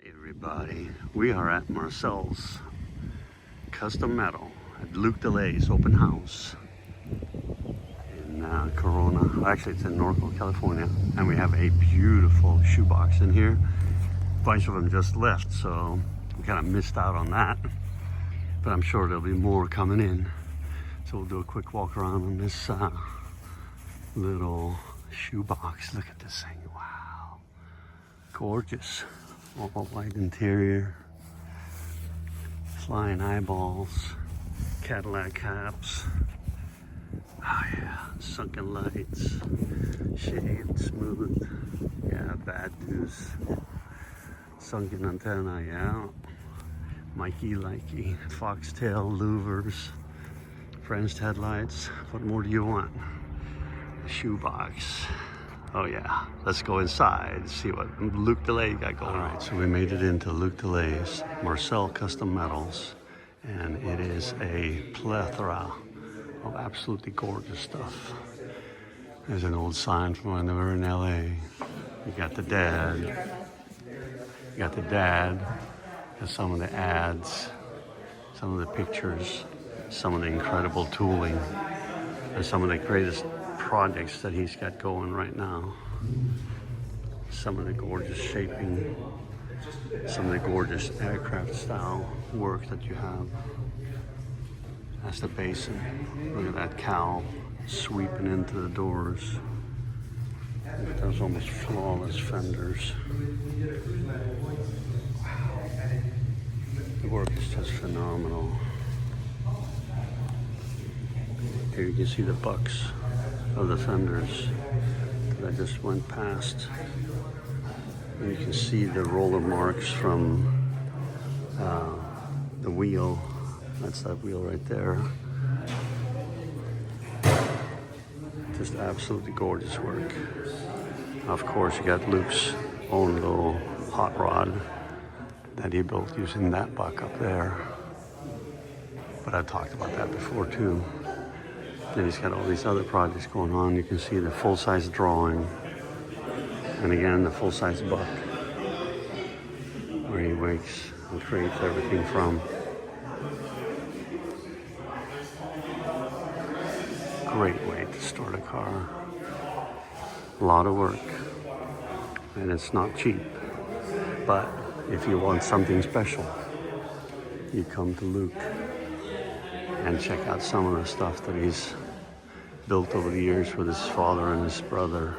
Everybody, we are at Marcel's Custom Metal at Luc De Ley's open house in Corona. Actually, it's in Norco, California, and we have a beautiful shoebox in here. A bunch of them just left, so we kind of missed out on that, but I'm sure there'll be more coming in. So we'll do a quick walk around on this little shoebox. Look at this thing. Wow, gorgeous. All white interior, flying eyeballs, Cadillac caps. Oh yeah, sunken lights, shade smooth. Yeah, bad news. Sunken antenna, yeah. Mikey likey, foxtail louvers, French headlights. What more do you want? Shoebox. Oh yeah, let's go inside, see what Luc De Ley got going. All right, so we made it into Luc De Ley's Marcel Custom Metals, and it is a plethora of absolutely gorgeous stuff. There's an old sign from when they were in LA. You got the dad. There's some of the ads, some of the pictures, some of the incredible tooling, and some of the greatest projects that he's got going right now. Some of the gorgeous shaping, some of the gorgeous aircraft style work that you have. That's the basin. Look at that cowl sweeping into the doors. Look at those almost flawless fenders. Wow. The work is just phenomenal. Here you can see the bucks of the fenders that I just went past. And you can see the roller marks from the wheel. That's that wheel right there. Just absolutely gorgeous work. Of course, you got Luc's own little hot rod that he built using that buck up there. But I've talked about that before too. Then he's got all these other projects going on. You can see the full-size drawing. And again, the full-size buck, where he wakes and creates everything from. Great way to start a car. A lot of work. And it's not cheap. But if you want something special, you come to Luc and check out some of the stuff that he's built over the years with his father and his brother.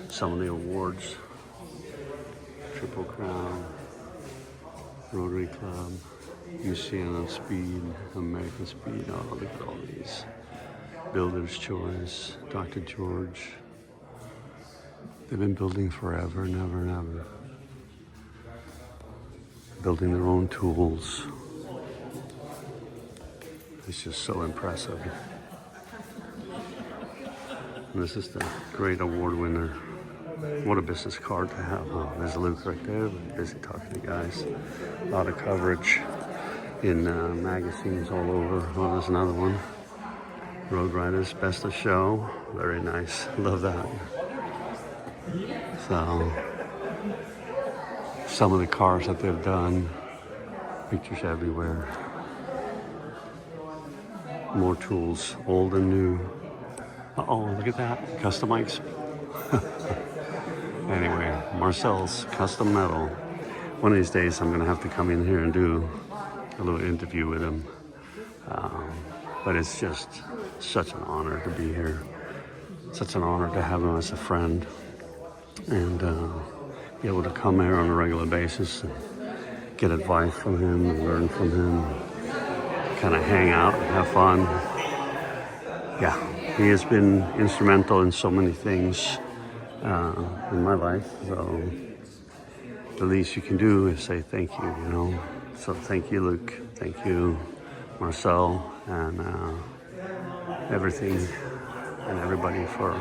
Some of the awards. Triple Crown, Rotary Club, Museum of Speed, American Speed. Oh, look at all these. Builder's Choice, Dr. George. They've been building forever and ever and ever. Building their own tools. It's just so impressive. And this is the great award winner. What a business card to have. Oh, there's Luc right there, busy talking to guys. A lot of coverage in magazines all over. Oh, there's another one. Road Riders, Best of Show. Very nice. Love that. So, some of the cars that they've done. Pictures everywhere. More tools, old and new. Uh-oh, look at that. Customikes. Anyway, Marcel's Custom Metal. One of these days I'm going to have to come in here and do a little interview with him. But it's just such an honor to be here. Such an honor to have him as a friend. And be able to come here on a regular basis and get advice from him and learn from him. Kind of hang out and have fun. Yeah, he has been instrumental in so many things in my life. So the least you can do is say thank you, you know. So thank you, Luc. Thank you, Marcel, and everything and everybody for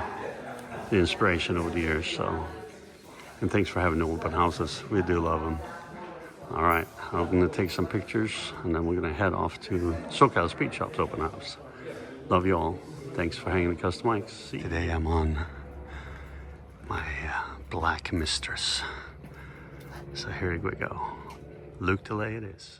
the inspiration over the years. So, and thanks for having the open houses. We do love them. All right, I'm going to take some pictures, and then we're going to head off to SoCal Speed Shop's open house. Love you all. Thanks for hanging at Customikes. Today I'm on my black mistress. So here we go. Luc De Ley it is.